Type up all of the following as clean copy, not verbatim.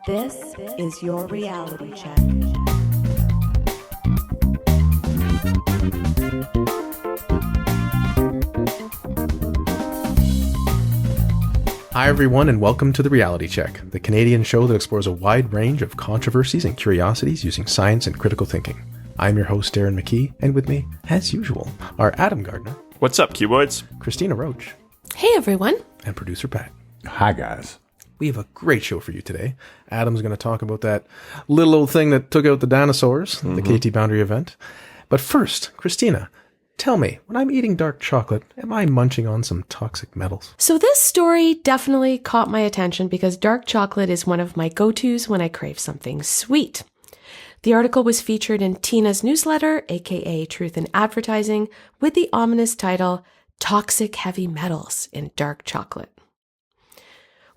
This is your reality check. Hi everyone and welcome to The Reality Check, the Canadian show that explores a wide range of controversies and curiosities using science and critical thinking. I'm your host Darren McKee, and with me, as usual, are Adam Gardner. What's up, Cuboids? Christina Roach. Hey everyone. And producer Pat. Hi guys. We have a great show for you today. Adam's going to talk about that little old thing that took out the dinosaurs, the KT Boundary event. But first, Christina, tell me, when I'm eating dark chocolate, am I munching on some toxic metals? So this story definitely caught my attention because dark chocolate is one of my go-tos when I crave something sweet. The article was featured in Tina's newsletter, aka Truth in Advertising, with the ominous title, Toxic Heavy Metals in Dark Chocolate.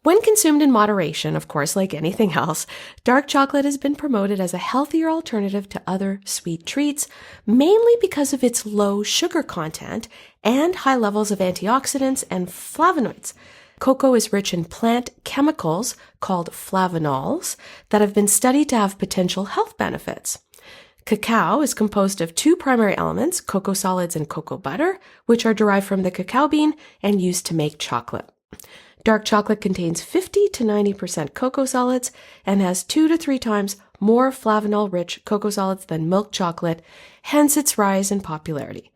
When consumed in moderation, of course, like anything else, dark chocolate has been promoted as a healthier alternative to other sweet treats, mainly because of its low sugar content and high levels of antioxidants and flavonoids. Cocoa is rich in plant chemicals called flavonols that have been studied to have potential health benefits. Cacao is composed of two primary elements, cocoa solids and cocoa butter, which are derived from the cacao bean and used to make chocolate. Dark chocolate contains 50 to 90% cocoa solids and has 2 to 3 times more flavanol-rich cocoa solids than milk chocolate, hence its rise in popularity.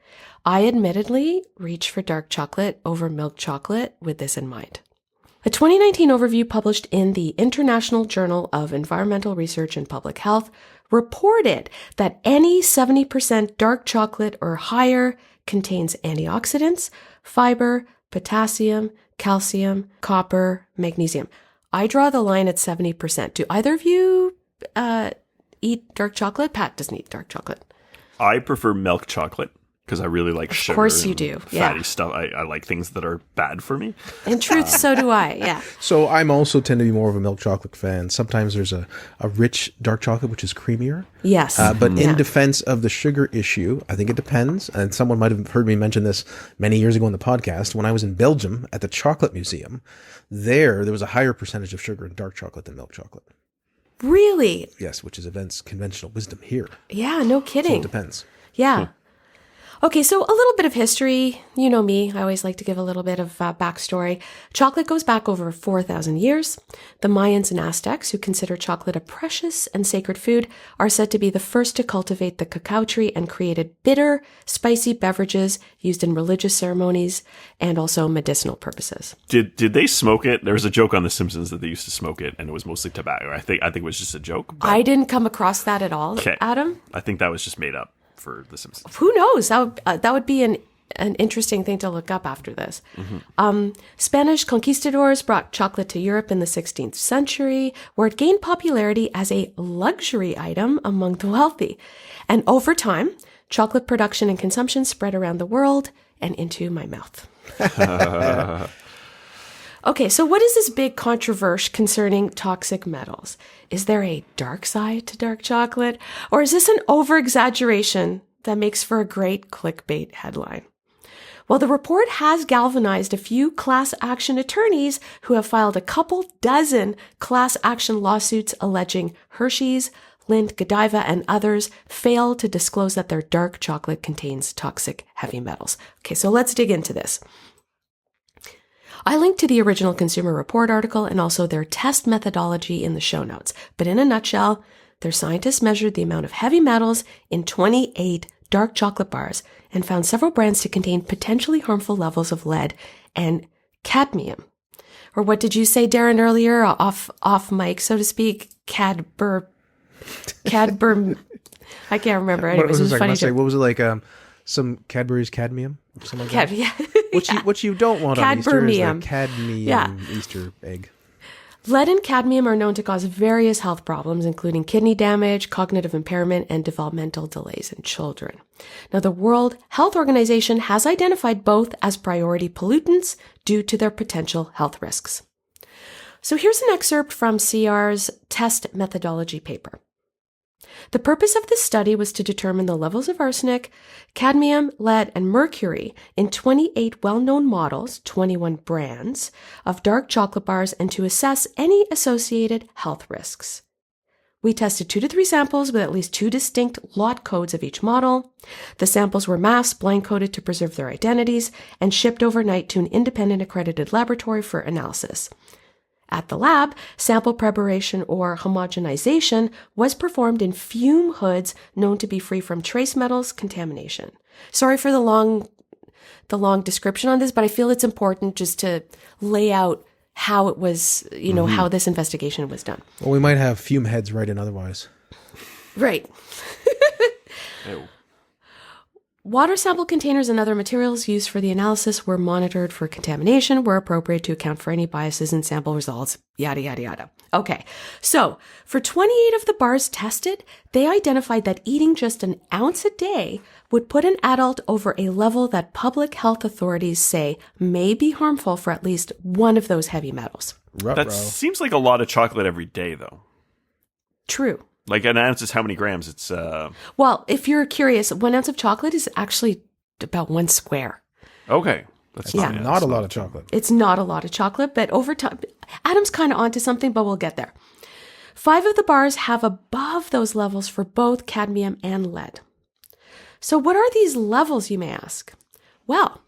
I admittedly reach for dark chocolate over milk chocolate with this in mind. A 2019 overview published in the International Journal of Environmental Research and Public Health reported that any 70% dark chocolate or higher contains antioxidants, fiber, potassium, calcium, copper, magnesium. I draw the line at 70%. Do either of you eat dark chocolate? Pat doesn't eat dark chocolate. I prefer milk chocolate because I really like sugar. Of course you do. Fatty stuff. I like things that are bad for me. In truth, so do I. Yeah. So I'm also tend to be more of a milk chocolate fan. Sometimes there's a rich dark chocolate, which is creamier. Yes. But in defense of the sugar issue, I think it depends. And someone might have heard me mention this many years ago in the podcast. When I was in Belgium at the Chocolate Museum, there was a higher percentage of sugar in dark chocolate than milk chocolate. Really? Yes, which is conventional wisdom here. Yeah, no kidding. So it depends. Yeah. Okay, so a little bit of history. You know me, I always like to give a little bit of backstory. Chocolate goes back over 4,000 years. The Mayans and Aztecs, who consider chocolate a precious and sacred food, are said to be the first to cultivate the cacao tree and created bitter, spicy beverages used in religious ceremonies and also medicinal purposes. Did they smoke it? There was a joke on The Simpsons that they used to smoke it, and it was mostly tobacco. I think it was just a joke. I didn't come across that at all, Adam. I think that was just made up for The Simpsons. Who knows? That would be an interesting thing to look up after this. Mm-hmm. Spanish conquistadors brought chocolate to Europe in the 16th century, where it gained popularity as a luxury item among the wealthy. And over time, chocolate production and consumption spread around the world and into my mouth. Okay, so what is this big controversy concerning toxic metals? Is there a dark side to dark chocolate? Or is this an over-exaggeration that makes for a great clickbait headline? Well, the report has galvanized a few class action attorneys who have filed a couple dozen class action lawsuits alleging Hershey's, Lindt, Godiva, and others failed to disclose that their dark chocolate contains toxic heavy metals. Okay, so let's dig into this. I linked to the original Consumer Report article and also their test methodology in the show notes. But in a nutshell, their scientists measured the amount of heavy metals in 28 dark chocolate bars and found several brands to contain potentially harmful levels of lead and cadmium. Or what did you say, Darren, earlier, off mic, so to speak? Cadbur. I can't remember. Anyways, it was funny. What was it like? Some Cadbury's cadmium? Something like that? Yeah. What you don't want on Easter is the cadmium Yeah. Easter egg. Lead and cadmium are known to cause various health problems, including kidney damage, cognitive impairment, and developmental delays in children. Now, the World Health Organization has identified both as priority pollutants due to their potential health risks. So here's an excerpt from CR's test methodology paper. The purpose of this study was to determine the levels of arsenic, cadmium, lead, and mercury in 28 well-known models, 21 brands, of dark chocolate bars and to assess any associated health risks. We tested 2 to 3 samples with at least 2 distinct lot codes of each model. The samples were masked, blind-coded to preserve their identities, and shipped overnight to an independent accredited laboratory for analysis. At the lab, sample preparation or homogenization was performed in fume hoods known to be free from trace metals contamination. Sorry for the long description on this, but I feel it's important just to lay out how it was, how this investigation was done. Well, we might have fume heads right in otherwise. Right. Ew. Water sample containers and other materials used for the analysis were monitored for contamination, were appropriate to account for any biases in sample results, yada, yada, yada. Okay, so for 28 of the bars tested, they identified that eating just an ounce a day would put an adult over a level that public health authorities say may be harmful for at least one of those heavy metals. That seems like a lot of chocolate every day, though. True. Like an ounce is how many grams? It's Well, if you're curious, 1 ounce of chocolate is actually about 1 square. Okay. That's not a lot of chocolate. It's not a lot of chocolate, but over time, Adam's kind of onto something, but we'll get there. 5 of the bars have above those levels for both cadmium and lead. So what are these levels, you may ask? Well,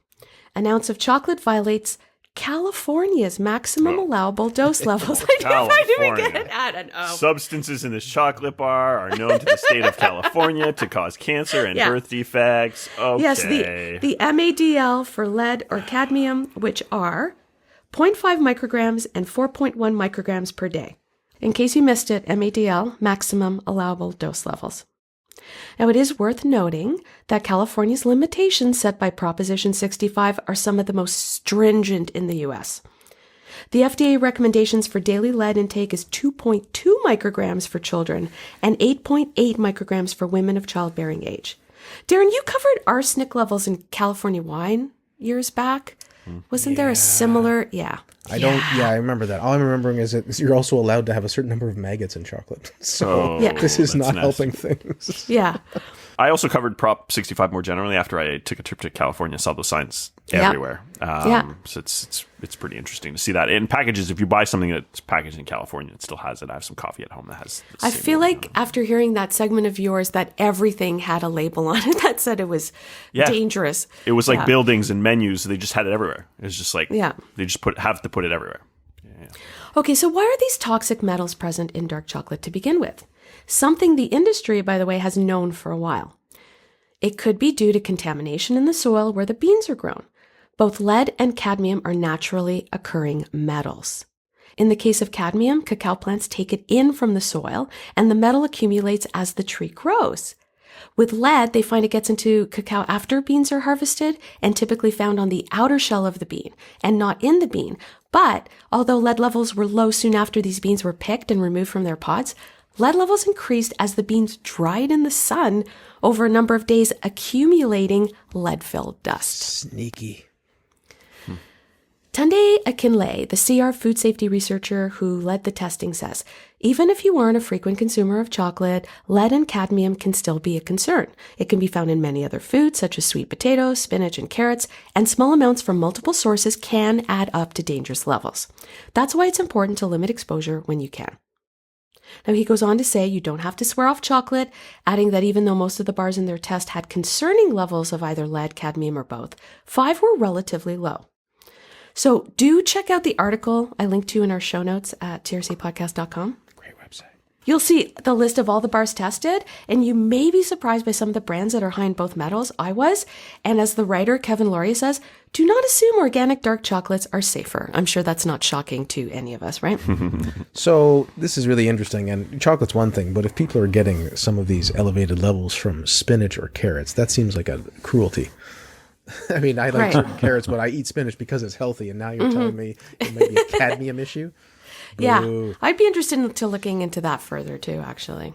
an ounce of chocolate violates California's maximum allowable dose levels. I didn't even get it at an O. Substances in this chocolate bar are known to the state of California to cause cancer and birth defects. Okay. Yes, the MADL for lead or cadmium, which are 0.5 micrograms and 4.1 micrograms per day. In case you missed it, MADL, maximum allowable dose levels. Now, it is worth noting that California's limitations set by Proposition 65 are some of the most stringent in the U.S. The FDA recommendations for daily lead intake is 2.2 micrograms for children and 8.8 micrograms for women of childbearing age. Darren, you covered arsenic levels in California wine years back. Wasn't there a similar? Yeah. I remember that. All I'm remembering is that you're also allowed to have a certain number of maggots in chocolate. So this is not helping things. Yeah. I also covered Prop 65 more generally after I took a trip to California, saw those signs everywhere. So it's pretty interesting to see that. In packages, if you buy something that's packaged in California, it still has it. I have some coffee at home that has the I same feel logo. like after hearing that segment of yours that everything had a label on it that said it was dangerous. It was like buildings and menus. They just had it everywhere. It was just like they just have to put it everywhere. Yeah. Okay, so why are these toxic metals present in dark chocolate to begin with? Something the industry, by the way, has known for a while. It could be due to contamination in the soil where the beans are grown. Both lead and cadmium are naturally occurring metals. In the case of cadmium, cacao plants take it in from the soil, and the metal accumulates as the tree grows. With lead, they find it gets into cacao after beans are harvested and typically found on the outer shell of the bean and not in the bean. But although lead levels were low soon after these beans were picked and removed from their pods, lead levels increased as the beans dried in the sun over a number of days, accumulating lead-filled dust. Sneaky. Tunde Akinle, the CR food safety researcher who led the testing, says, even if you aren't a frequent consumer of chocolate, lead and cadmium can still be a concern. It can be found in many other foods, such as sweet potatoes, spinach, and carrots, and small amounts from multiple sources can add up to dangerous levels. That's why it's important to limit exposure when you can. Now, he goes on to say you don't have to swear off chocolate, adding that even though most of the bars in their test had concerning levels of either lead, cadmium, or both, 5 were relatively low. So do check out the article I linked to in our show notes at trcpodcast.com. Great website. You'll see the list of all the bars tested, and you may be surprised by some of the brands that are high in both metals. I was. And as the writer Kevin Lauria says, do not assume organic dark chocolates are safer. I'm sure that's not shocking to any of us, right? So this is really interesting. And chocolate's one thing, but if people are getting some of these elevated levels from spinach or carrots, that seems like a cruelty. I mean, I like certain carrots, but I eat spinach because it's healthy. And now you're telling me it might be a cadmium issue? Yeah, I'd be interested in looking into that further too, actually.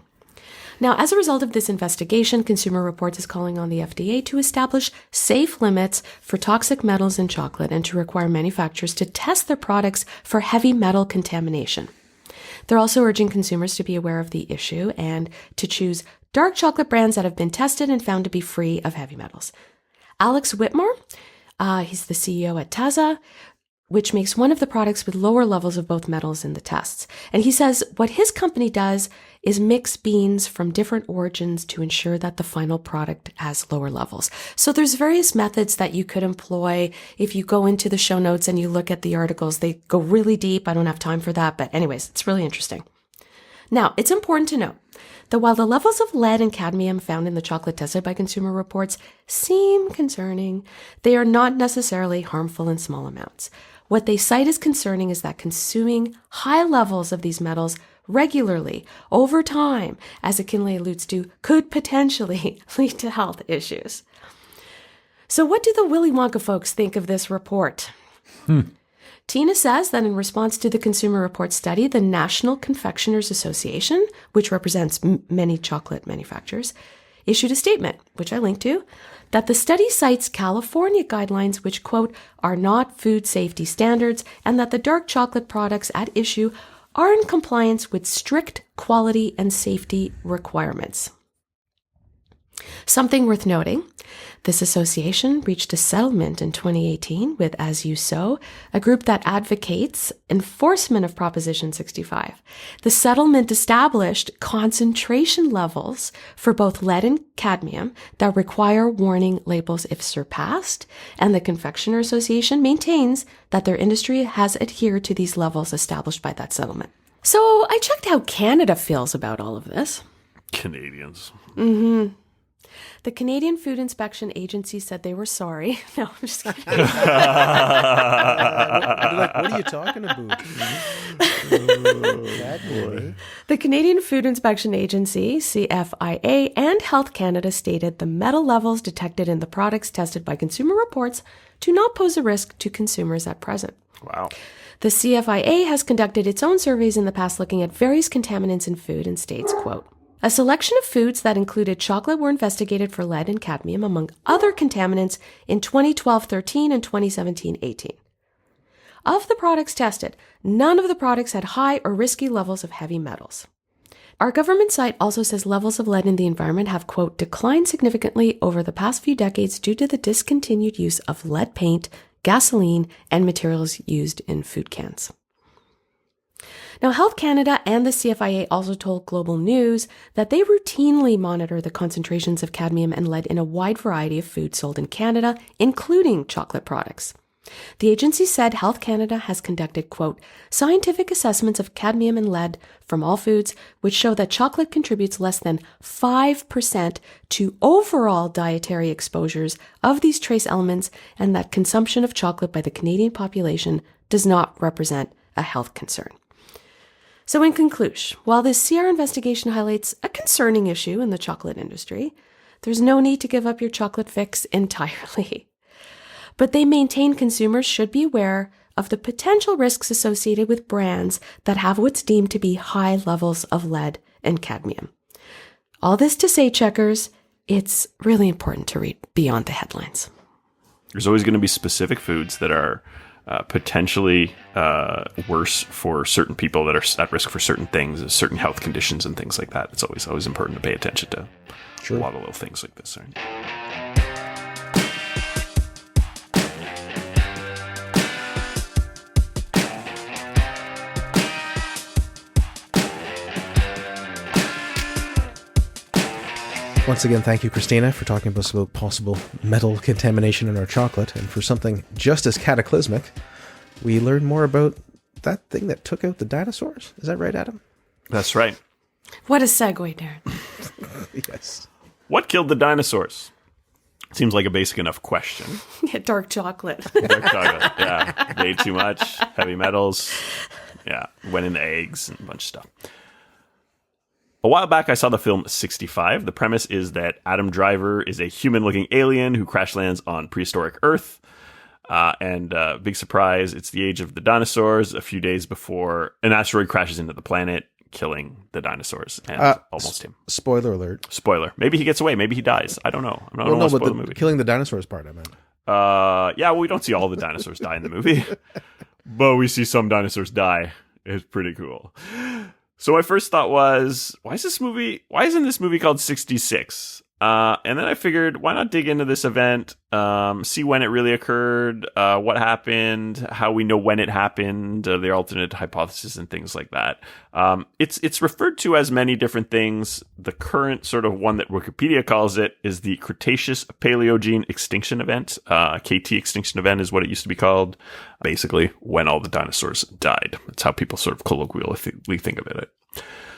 Now, as a result of this investigation, Consumer Reports is calling on the FDA to establish safe limits for toxic metals in chocolate and to require manufacturers to test their products for heavy metal contamination. They're also urging consumers to be aware of the issue and to choose dark chocolate brands that have been tested and found to be free of heavy metals. Alex Whitmore, he's the CEO at Taza, which makes one of the products with lower levels of both metals in the tests. And he says what his company does is mix beans from different origins to ensure that the final product has lower levels. So there's various methods that you could employ. If you go into the show notes and you look at the articles, they go really deep. I don't have time for that. But anyways, it's really interesting. Now, it's important to note that while the levels of lead and cadmium found in the chocolate tested by Consumer Reports seem concerning, they are not necessarily harmful in small amounts. What they cite as concerning is that consuming high levels of these metals regularly over time, as Akinley alludes to, could potentially lead to health issues. So what do the Willy Wonka folks think of this report? Tina says that in response to the Consumer Reports study, the National Confectioners Association, which represents many chocolate manufacturers, issued a statement, which I linked to, that the study cites California guidelines which, quote, are not food safety standards, and that the dark chocolate products at issue are in compliance with strict quality and safety requirements. Something worth noting, this association reached a settlement in 2018 with As You Sow, a group that advocates enforcement of Proposition 65. The settlement established concentration levels for both lead and cadmium that require warning labels if surpassed, and the Confectioner Association maintains that their industry has adhered to these levels established by that settlement. So I checked how Canada feels about all of this. Canadians. The Canadian Food Inspection Agency said they were sorry. No, I'm just kidding. What are you talking about? The Canadian Food Inspection Agency, CFIA, and Health Canada stated the metal levels detected in the products tested by Consumer Reports do not pose a risk to consumers at present. Wow. The CFIA has conducted its own surveys in the past looking at various contaminants in food and states, quote, a selection of foods that included chocolate were investigated for lead and cadmium, among other contaminants, in 2012-13 and 2017-18. Of the products tested, none of the products had high or risky levels of heavy metals. Our government site also says levels of lead in the environment have, quote, declined significantly over the past few decades due to the discontinued use of lead paint, gasoline, and materials used in food cans. Now, Health Canada and the CFIA also told Global News that they routinely monitor the concentrations of cadmium and lead in a wide variety of foods sold in Canada, including chocolate products. The agency said Health Canada has conducted, quote, scientific assessments of cadmium and lead from all foods, which show that chocolate contributes less than 5% to overall dietary exposures of these trace elements, and that consumption of chocolate by the Canadian population does not represent a health concern. So in conclusion, while this CR investigation highlights a concerning issue in the chocolate industry, there's no need to give up your chocolate fix entirely. But they maintain consumers should be aware of the potential risks associated with brands that have what's deemed to be high levels of lead and cadmium. All this to say, checkers, it's really important to read beyond the headlines. There's always going to be specific foods that are potentially worse for certain people that are at risk for certain things, certain health conditions and things like that. It's always important to pay attention to a lot of little things like this. Right? Once again, thank you, Cristina, for talking to us about possible metal contamination in our chocolate. And for something just as cataclysmic, we learned more about that thing that took out the dinosaurs. Is that right, Adam? That's right. What a segue, Darren. Yes. What killed the dinosaurs? Seems like a basic enough question. Yeah, dark chocolate. Dark chocolate, yeah. They ate too much, heavy metals. Yeah, went into eggs and a bunch of stuff. A while back, I saw the film 65. The premise is that Adam Driver is a human-looking alien who crash lands on prehistoric Earth. Big surprise, it's the age of the dinosaurs, a few days before an asteroid crashes into the planet, killing the dinosaurs and almost him. Spoiler alert. Spoiler. Maybe he gets away. Maybe he dies. I don't know. I don't want to spoil the movie. Killing the dinosaurs part, I meant. Yeah, well, we don't see all the dinosaurs die in the movie. But we see some dinosaurs die. It's pretty cool. So my first thought was, why isn't this movie called 66? And then I figured, why not dig into this event, see when it really occurred, what happened, how we know when it happened, the alternate hypothesis and things like that. It's referred to as many different things. The current sort of one that Wikipedia calls it is the Cretaceous Paleogene Extinction Event. KT Extinction Event is what it used to be called. Basically, when all the dinosaurs died. That's how people sort of colloquially think of it.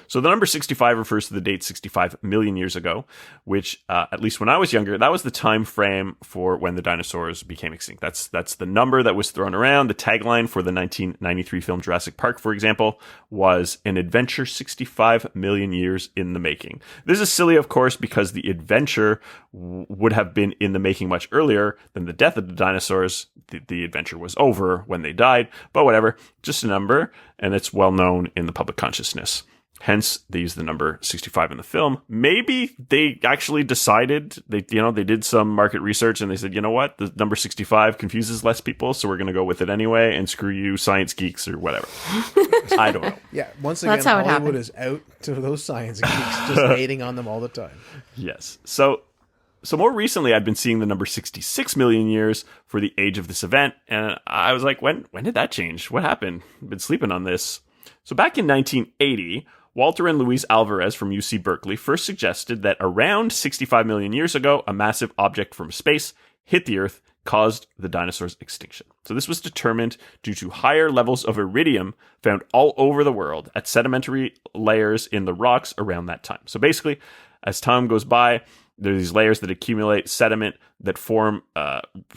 So the number 65 refers to the date 65 million years ago, which, at least when I was younger, that was the time frame for when the dinosaurs became extinct. That's the number that was thrown around. The tagline for the 1993 film Jurassic Park, for example, was an adventure 65 million years in the making. This is silly, of course, because the adventure would have been in the making much earlier than the death of the dinosaurs. The adventure was over when they died, but whatever, just a number, and it's well known in the public consciousness. Hence, they use the number 65 in the film. Maybe they actually decided, they did some market research and they said, you know what, the number 65 confuses less people, so we're going to go with it anyway, and screw you science geeks or whatever. I don't know. Yeah, once again, Hollywood is out to those science geeks, just hating on them all the time. Yes. So more recently, I'd been seeing the number 66 million years for the age of this event, and I was like, when did that change? What happened? I've been sleeping on this. So back in 1980, Walter and Luis Alvarez from UC Berkeley first suggested that around 65 million years ago, a massive object from space hit the Earth, caused the dinosaurs' extinction. So this was determined due to higher levels of iridium found all over the world at sedimentary layers in the rocks around that time. So basically, as time goes by, there are these layers that accumulate sediment that form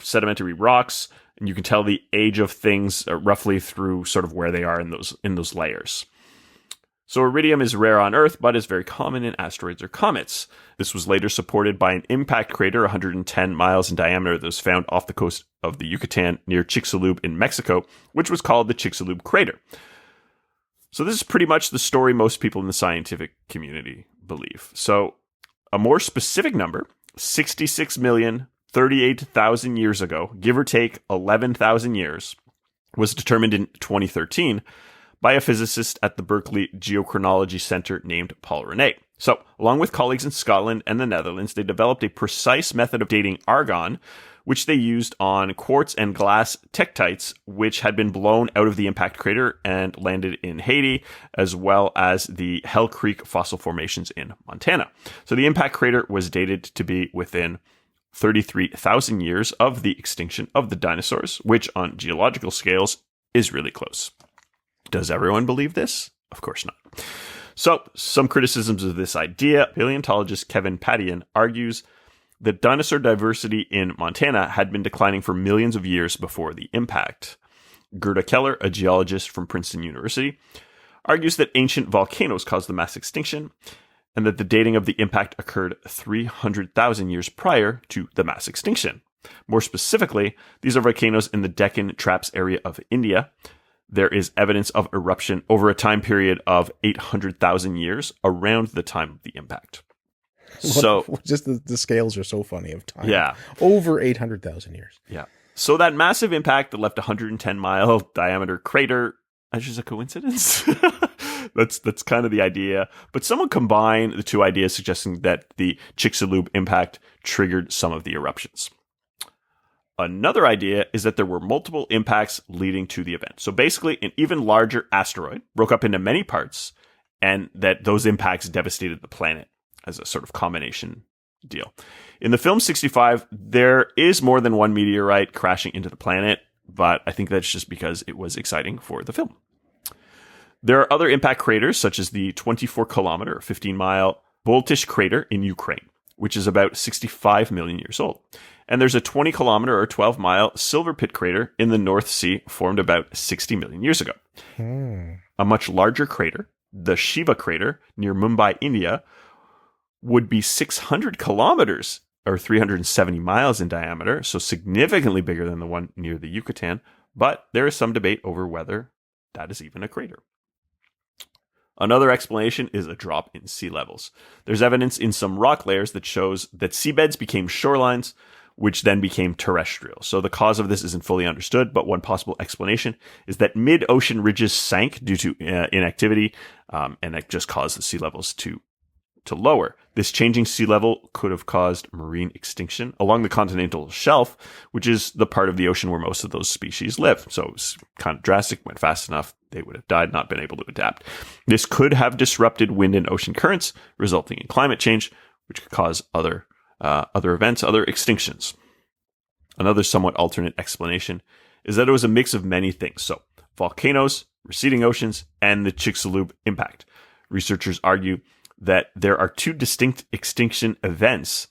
sedimentary rocks, and you can tell the age of things roughly through sort of where they are in those layers. So iridium is rare on Earth, but is very common in asteroids or comets. This was later supported by an impact crater 110 miles in diameter that was found off the coast of the Yucatan near Chicxulub in Mexico, which was called the Chicxulub crater. So this is pretty much the story most people in the scientific community believe. So a more specific number, 66,038,000 years ago, give or take 11,000 years, was determined in 2013 by a physicist at the Berkeley Geochronology Center named Paul Rene. So, along with colleagues in Scotland and the Netherlands, they developed a precise method of dating argon, which they used on quartz and glass tektites, which had been blown out of the impact crater and landed in Haiti, as well as the Hell Creek fossil formations in Montana. So the impact crater was dated to be within 33,000 years of the extinction of the dinosaurs, which on geological scales is really close. Does everyone believe this? Of course not. So, some criticisms of this idea. Paleontologist Kevin Padian argues that dinosaur diversity in Montana had been declining for millions of years before the impact. Gerda Keller, a geologist from Princeton University, argues that ancient volcanoes caused the mass extinction, and that the dating of the impact occurred 300,000 years prior to the mass extinction. More specifically, these are volcanoes in the Deccan Traps area of India. There is evidence of eruption over a time period of 800,000 years around the time of the impact. So just the scales are so funny of time. Yeah. Over 800,000 years. Yeah. So that massive impact that left a 110-mile diameter crater, that's just a coincidence? That's kind of the idea. But someone combined the two ideas, suggesting that the Chicxulub impact triggered some of the eruptions. Another idea is that there were multiple impacts leading to the event. So basically, an even larger asteroid broke up into many parts, and that those impacts devastated the planet as a sort of combination deal. In the film 65, there is more than one meteorite crashing into the planet, but I think that's just because it was exciting for the film. There are other impact craters, such as the 24-kilometer or 15-mile Boltish crater in Ukraine, which is about 65 million years old. And there's a 20-kilometer or 12-mile Silver Pit crater in the North Sea formed about 60 million years ago. A much larger crater, the Shiva crater near Mumbai, India, would be 600 kilometers or 370 miles in diameter, so significantly bigger than the one near the Yucatan, but there is some debate over whether that is even a crater. Another explanation is a drop in sea levels. There's evidence in some rock layers that shows that seabeds became shorelines, which then became terrestrial. So the cause of this isn't fully understood, but one possible explanation is that mid-ocean ridges sank due to inactivity, and that just caused the sea levels to lower. This changing sea level could have caused marine extinction along the continental shelf, which is the part of the ocean where most of those species live. So it was kind of drastic, went fast enough, they would have died, not been able to adapt. This could have disrupted wind and ocean currents, resulting in climate change, which could cause other events, other extinctions. Another somewhat alternate explanation is that it was a mix of many things. So volcanoes, receding oceans, and the Chicxulub impact. Researchers argue that there are two distinct extinction events,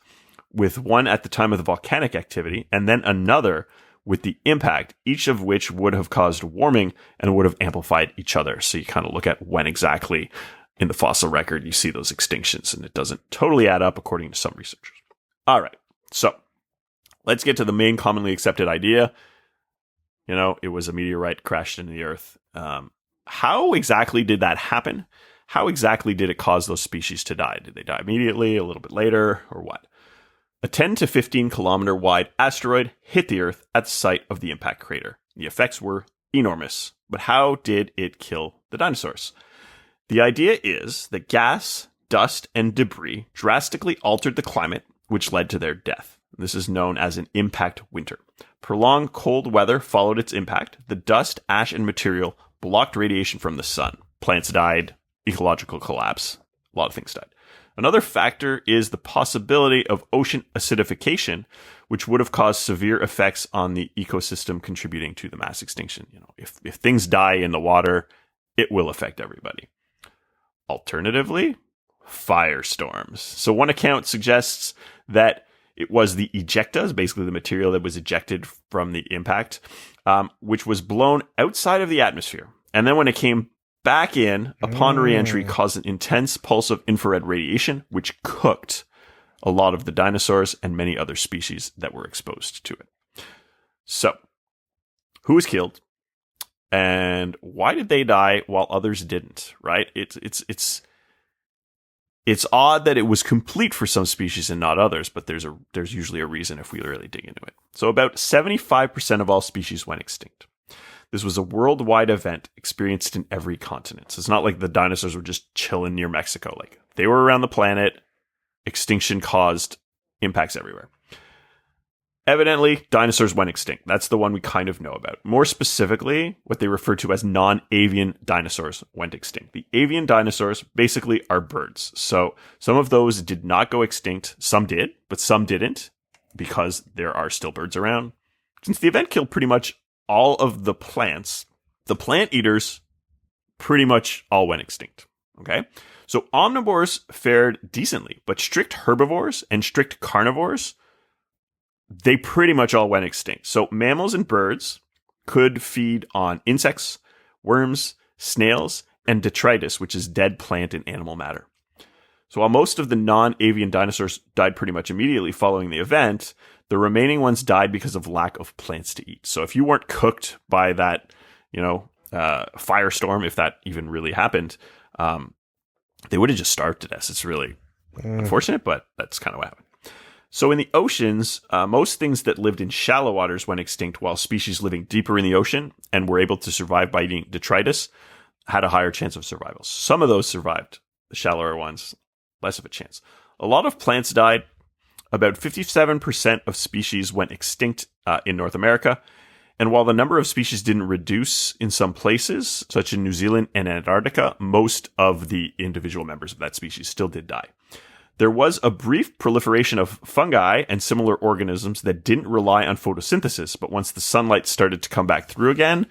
with one at the time of the volcanic activity and then another with the impact, each of which would have caused warming and would have amplified each other. So you kind of look at when exactly in the fossil record you see those extinctions, and it doesn't totally add up according to some researchers. All right, so let's get to the main commonly accepted idea. It was a meteorite crashed into the Earth. How exactly did that happen? How exactly did it cause those species to die? Did they die immediately, a little bit later, or what? A 10 to 15 kilometer wide asteroid hit the Earth at the site of the impact crater. The effects were enormous, but how did it kill the dinosaurs? The idea is that gas, dust, and debris drastically altered the climate, which led to their death. This is known as an impact winter. Prolonged cold weather followed its impact. The dust, ash, and material blocked radiation from the sun. Plants died. Ecological collapse. A lot of things died. Another factor is the possibility of ocean acidification, which would have caused severe effects on the ecosystem, contributing to the mass extinction. If things die in the water, it will affect everybody. Alternatively, firestorms. So one account suggests that it was the ejectas, basically the material that was ejected from the impact, which was blown outside of the atmosphere. And then when it came back in, upon re-entry, caused an intense pulse of infrared radiation, which cooked a lot of the dinosaurs and many other species that were exposed to it. So, who was killed? And why did they die while others didn't, right? It's odd that it was complete for some species and not others, but there's usually a reason if we really dig into it. So about 75% of all species went extinct. This was a worldwide event experienced in every continent. So it's not like the dinosaurs were just chilling near Mexico. Like, they were around the planet. Extinction caused impacts everywhere. Evidently, dinosaurs went extinct. That's the one we kind of know about. More specifically, what they refer to as non-avian dinosaurs went extinct. The avian dinosaurs basically are birds. So some of those did not go extinct. Some did, but some didn't, because there are still birds around. Since the event killed pretty much all of the plants, the plant eaters pretty much all went extinct. Okay? So omnivores fared decently, but strict herbivores and strict carnivores, they pretty much all went extinct. So mammals and birds could feed on insects, worms, snails, and detritus, which is dead plant and animal matter. So while most of the non-avian dinosaurs died pretty much immediately following the event, the remaining ones died because of lack of plants to eat. So if you weren't cooked by that, firestorm, if that even really happened, they would have just starved to death. It's really unfortunate, but that's kind of what happened. So in the oceans, most things that lived in shallow waters went extinct, while species living deeper in the ocean and were able to survive by eating detritus had a higher chance of survival. Some of those survived. The shallower ones, less of a chance. A lot of plants died. About 57% of species went extinct in North America. And while the number of species didn't reduce in some places, such in New Zealand and Antarctica, most of the individual members of that species still did die. There was a brief proliferation of fungi and similar organisms that didn't rely on photosynthesis, but once the sunlight started to come back through again,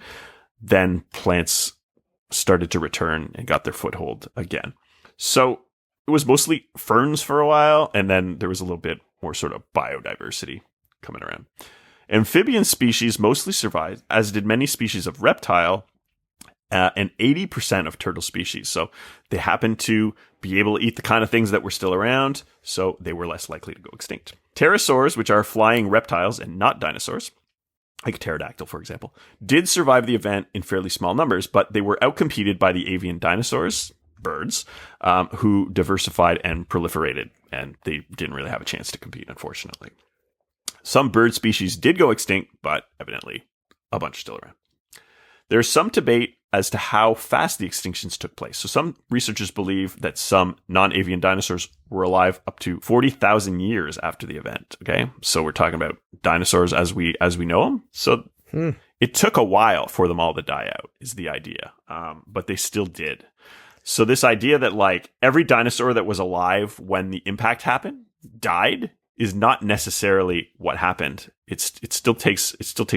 then plants started to return and got their foothold again. So it was mostly ferns for a while, and then there was a little bit more sort of biodiversity coming around. Amphibian species mostly survived, as did many species of reptile, and 80% of turtle species. So they happened to be able to eat the kind of things that were still around, so they were less likely to go extinct. Pterosaurs, which are flying reptiles and not dinosaurs, like a pterodactyl, for example, did survive the event in fairly small numbers, but they were outcompeted by the avian dinosaurs, birds, who diversified and proliferated, and they didn't really have a chance to compete, unfortunately. Some bird species did go extinct, but evidently a bunch are still around. There's some debate as to how fast the extinctions took place. So some researchers believe that some non-avian dinosaurs were alive up to 40,000 years after the event. Okay, so we're talking about dinosaurs as we know them. So it took a while for them all to die out, is the idea, but they still did. So this idea that like every dinosaur that was alive when the impact happened died is not necessarily what happened. It still takes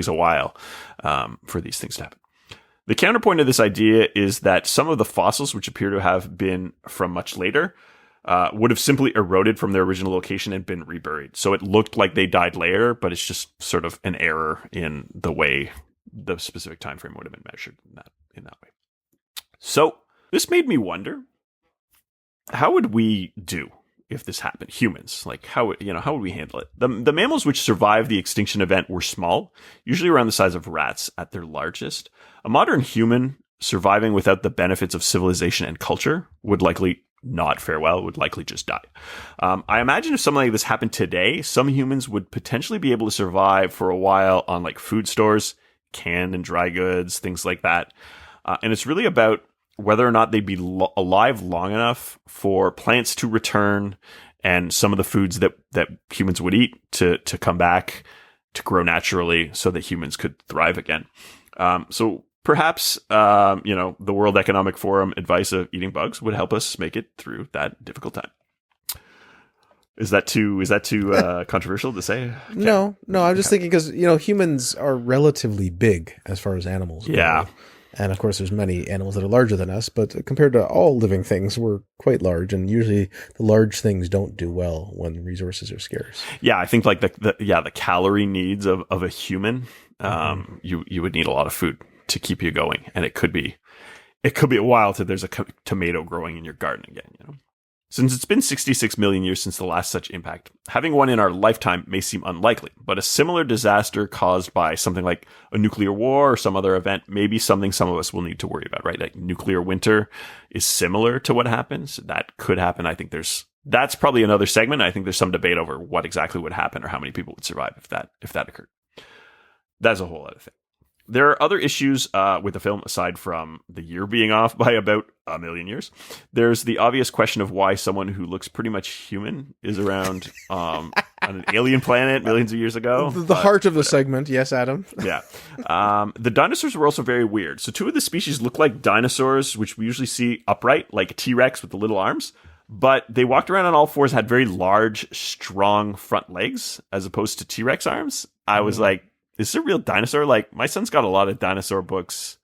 a while for these things to happen. The counterpoint of this idea is that some of the fossils, which appear to have been from much later, would have simply eroded from their original location and been reburied. So it looked like they died later, but it's just sort of an error in the way the specific time frame would have been measured in that way. So this made me wonder, how would we do if this happened? Humans, like how would we handle it? The mammals which survived the extinction event were small, usually around the size of rats at their largest. A modern human surviving without the benefits of civilization and culture would likely not fare well, would likely just die. I imagine if something like this happened today, some humans would potentially be able to survive for a while on like food stores, canned and dry goods, things like that. And it's really about whether or not they'd be alive long enough for plants to return and some of the foods that humans would eat to come back, to grow naturally so that humans could thrive again. So perhaps, the World Economic Forum advice of eating bugs would help us make it through that difficult time. Is that too controversial to say? Okay. No, I'm just thinking because, humans are relatively big as far as animals go. Yeah. And of course, there's many animals that are larger than us, but compared to all living things, we're quite large. And usually the large things don't do well when resources are scarce. Yeah, I think like the calorie needs of a human, you would need a lot of food to keep you going. And it could be a while till there's a tomato growing in your garden again, Since it's been 66 million years since the last such impact, having one in our lifetime may seem unlikely, but a similar disaster caused by something like a nuclear war or some other event may be something some of us will need to worry about, right? Like nuclear winter is similar to what happens. That could happen. I think that's probably another segment. I think there's some debate over what exactly would happen or how many people would survive if that occurred. That's a whole other thing. There are other issues with the film aside from the year being off by about a million years. There's the obvious question of why someone who looks pretty much human is around on an alien planet millions of years ago. The heart of the segment. Yes, Adam. Yeah. The dinosaurs were also very weird. So two of the species look like dinosaurs, which we usually see upright, like a T-Rex with the little arms. But they walked around on all fours, had very large, strong front legs, as opposed to T-Rex arms. I was like, is this a real dinosaur? Like, my son's got a lot of dinosaur books.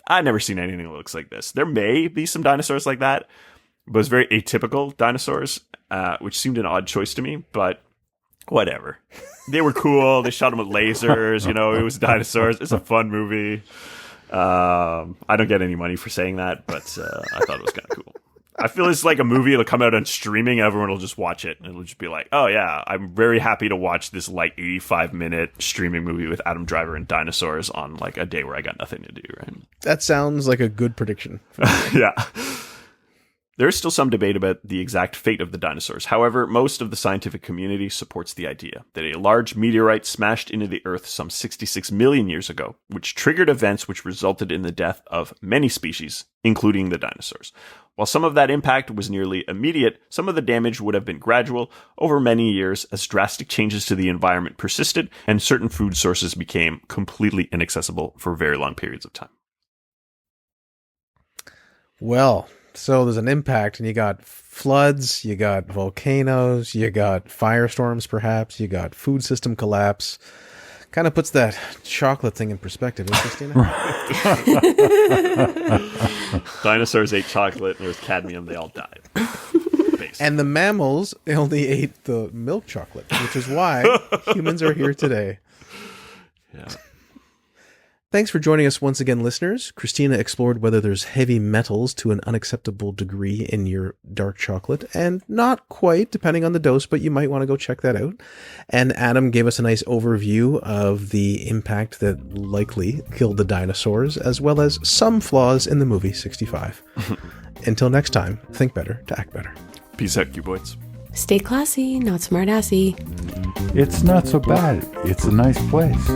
I've never seen anything that looks like this. There may be some dinosaurs like that, but it's very atypical dinosaurs, which seemed an odd choice to me, but whatever. They were cool. They shot them with lasers. It was dinosaurs. It's a fun movie. I don't get any money for saying that, but I thought it was kind of cool. I feel it's like a movie that'll come out on streaming. Everyone will just watch it. And it'll just be like, oh, yeah, I'm very happy to watch this like 85-minute streaming movie with Adam Driver and dinosaurs on like a day where I got nothing to do. Right? That sounds like a good prediction. Yeah. There's still some debate about the exact fate of the dinosaurs. However, most of the scientific community supports the idea that a large meteorite smashed into the Earth some 66 million years ago, which triggered events which resulted in the death of many species, including the dinosaurs. While some of that impact was nearly immediate, some of the damage would have been gradual over many years as drastic changes to the environment persisted and certain food sources became completely inaccessible for very long periods of time. Well, so there's an impact and you got floods, you got volcanoes, you got firestorms perhaps, you got food system collapse. Kind of puts that chocolate thing in perspective, isn't Cristina? Dinosaurs ate chocolate, and there was cadmium, they all died. And the mammals only ate the milk chocolate, which is why humans are here today. Yeah. Thanks for joining us once again, listeners. Cristina explored whether there's heavy metals to an unacceptable degree in your dark chocolate, and not quite, depending on the dose, but you might want to go check that out. And Adam gave us a nice overview of the impact that likely killed the dinosaurs, as well as some flaws in the movie 65. Until next time, think better to act better. Peace out, you boys. Stay classy, not smartassy. It's not so bad. It's a nice place.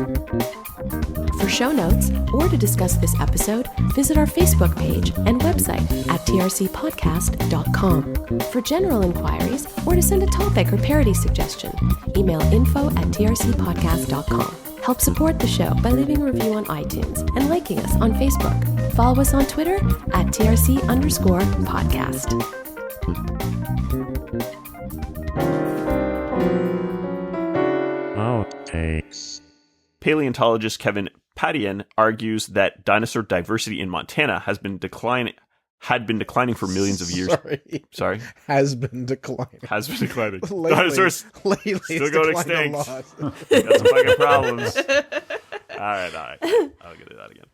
For show notes or to discuss this episode, visit our Facebook page and website at trcpodcast.com. For general inquiries or to send a topic or parody suggestion, email info@trcpodcast.com. Help support the show by leaving a review on iTunes and liking us on Facebook. Follow us on Twitter at TRC_podcast. Oh, thanks. Paleontologist Kevin Padian argues that dinosaur diversity in Montana had been declining for millions of years. Sorry. Has been declining. Dinosaurs Lately still going extinct. Got some fucking problems. All right. I'll get to that again.